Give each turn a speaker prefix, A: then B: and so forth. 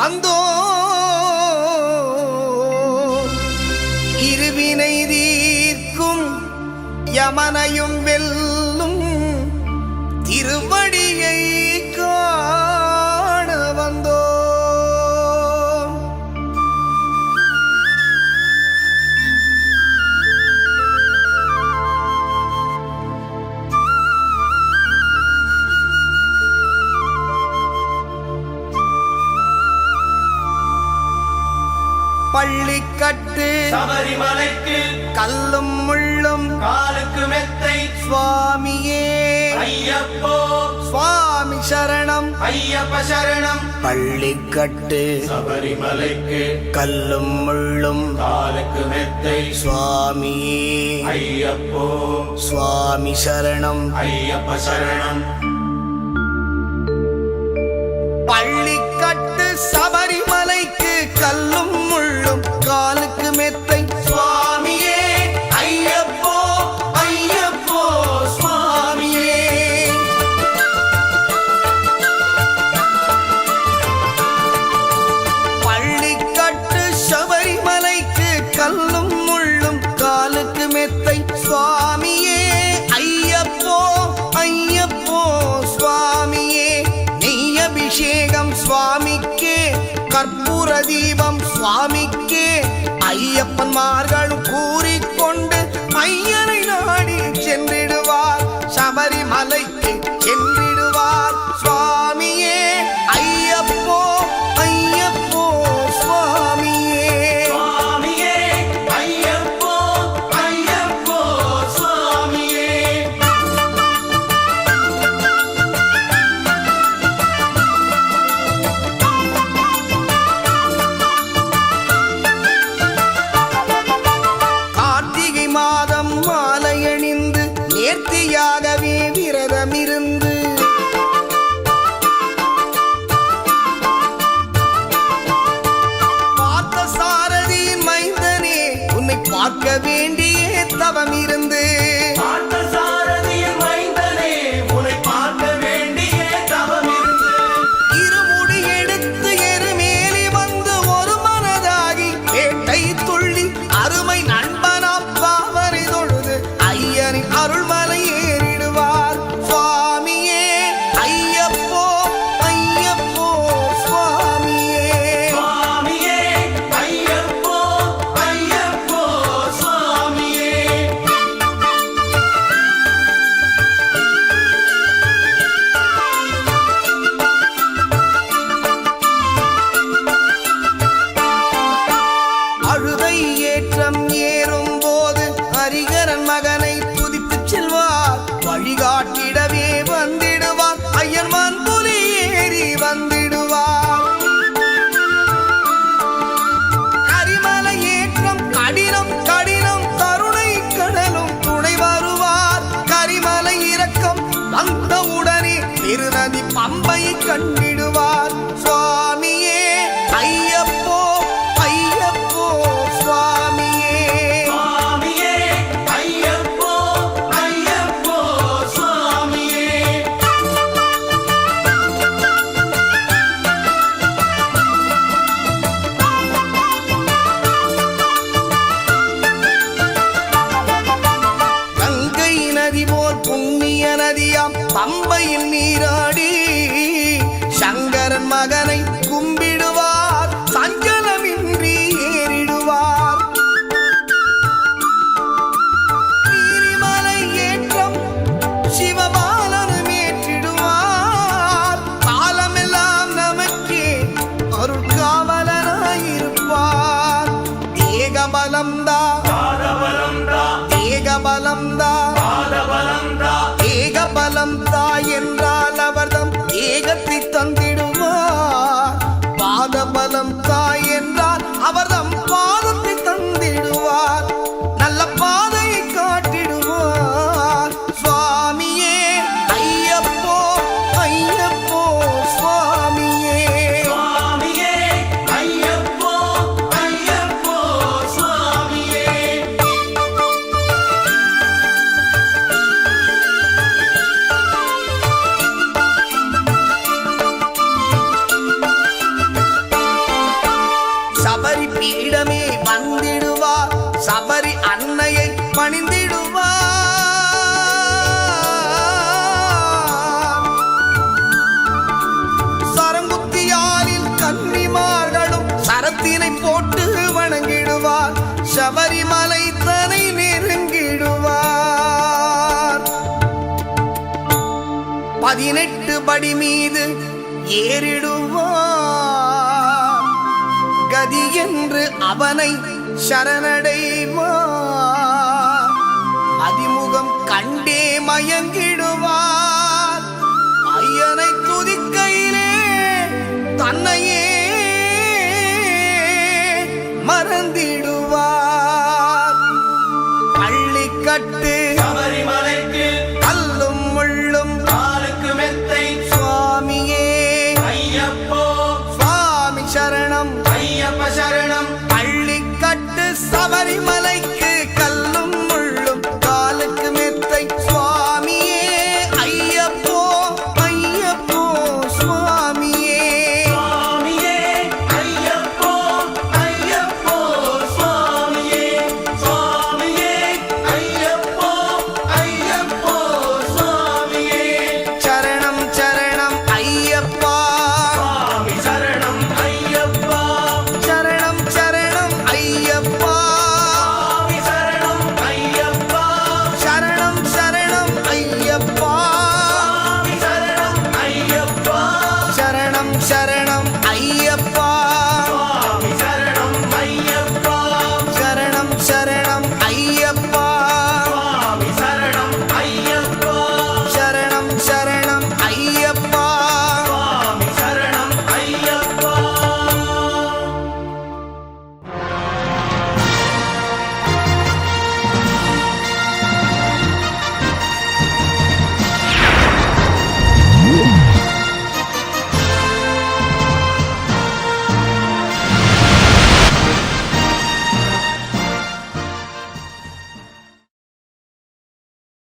A: வந்தோ இருவினை தீர்க்கும் யமனையும் வெல்லும் திருவடியை காண வந்தோ பள்ளிக்கட்டு
B: சபரிமலைக்கு
A: கல்லும் முள்ளும்
B: காலுக்கு மெத்தை
A: சுவாமியே
B: ஐயப்போ
A: சுவாமி சரணம்
B: ஐயப்ப சரணம்.
A: பள்ளிக்கட்டு
B: சபரிமலைக்கு
A: கல்லும் முள்ளும்
B: காலுக்கு மெத்தை
A: சுவாமியே
B: ஐயப்போ
A: சுவாமி சரணம்
B: ஐயப்ப சரணம்.
A: பள்ளிக்கட்டு சபரிமலைக்கு கல்லும் முள்ளும் காலுக்கு மெத்தை சுவாமியே ஐயப்போ ஐயப்போ சுவாமியே. பள்ளிக்கட்டு சபரிமலைக்கு கல்லும் முள்ளும் காலுக்கு மெத்தை சுவாமியே ஐயப்போ ஐயப்போ சுவாமியே. நெய் அபிஷேகம் சுவாமிக்கே கற்பூர தீபம் சுவாமிக்கே ஐயப்பன்மார்களும் கூறிக்கொண்டு ஐயனை நாடி சென்றிடுவார் சபரிமலைக்கு சென்றிடுவார் சுவாமியே ஐயப்போ ஐயப்போ சுவாமியே
B: சுவாமியே ஐயப்போ ஐயப்போ சுவாமியே.
A: கார்த்திகை மாதம் மாலையணிந்து நேர்த்தியாகவே விரதமிருந்து பார்த்த சாரதியின் மைந்தனே உன்னை பார்க்க வேண்டிய தவம் இருந்து
B: பார்த்தசாரதியின் மைந்தனே உன்னை பார்க்க வேண்டிய தவம் இருந்து
A: இருமுடி எடுத்து எருமேலி வந்து ஒரு மனதாகி வேட்டை துள்ளி அருமை நண்பனாம் பாவரை தொழுது ஐயனின் அருள்மலை ஏறிடுவார் சுவாமியே ஐயப்போ ஐயப்போ சுவாமியே.
B: சுவாமியே ஐயப்போ ஐயப்போ சுவாமியே. அழுதை ஏற்றம் ஏறும் போது ஹரிகரன் மகனை துதித்துச் செல்வார் வழிகாட்டிடவே வந்திடுவார் ஐயன் மன்புலி ஏறி வந்திடுவார். கரிமலை ஏற்றம் கடினம் கடினம் கருணை கடலும் துணை வருவார். கரிமலை இறக்கம் வந்தவுடனே பெருநதி பம்பையை கண்டிடுவார் சுவாமியே ஐயப்போ ஐயப்போ சுவாமியே. சுவாமியே ஐயப்போ ஐயப்போ சுவாமியே.
A: கங்கை நதி போல் புண்ணிய நதியாம் பம்பையில் நீராடி சங்கரன் மகனை கும்பிடுவார் சஞ்சலமின்றி ஏறிடுவார். நீரிமலை ஏற்றம் சிவபாலனும் ஏற்றிடுவார். காலமெல்லாம் நமக்கே அருட்காவலனாயிருப்பார். ஏகபலம்தா
B: பாதபலம்தா
A: ஏகபலம்தா
B: பாதபலம்தா
A: ஏகபலம்தா என்றால் அவர்தம் ஏகத்தை தந்திடுவார். பாதபலம் தாய் என்றால் அவர்தம் பாதத்தை தந்திடுவார். நல்ல பாதையை காட்டிடுவார் சுவாமியே ஐயப்போ ஐயப்போ சுவாமியே.
B: சுவாமியே ஐயப்போ ஐயப்போ சுவாமியே.
A: சபரி பீடமே வந்திடுவார் சபரி அன்னையை பணிந்திடுவார் சரங்குத்தியாலில் கன்னிமார்களும் சரத்தினை போட்டு வணங்கிடுவார் சபரிமலை தனை நெருங்கிடுவார் 18 படி மீது ஏறிடுவார் கதி என்று அவனை சரணடைவார் அதிமுகம் கண்டே மயங்கிடுவார் ஐயனை துதிக்கையிலே தன்னையே மறந்திடுவார் பள்ளிக்கட்டு
B: சபரிமலைக்கு
A: கல்லும் முள்ளும்
B: காலுக்கு மெத்தை
A: சுவாமியே
B: ஐயப்போ
A: சுவாமி சரணம்
B: ஐயப்ப சரணம்
A: பள்ளிக்கட்டு சபரிமலை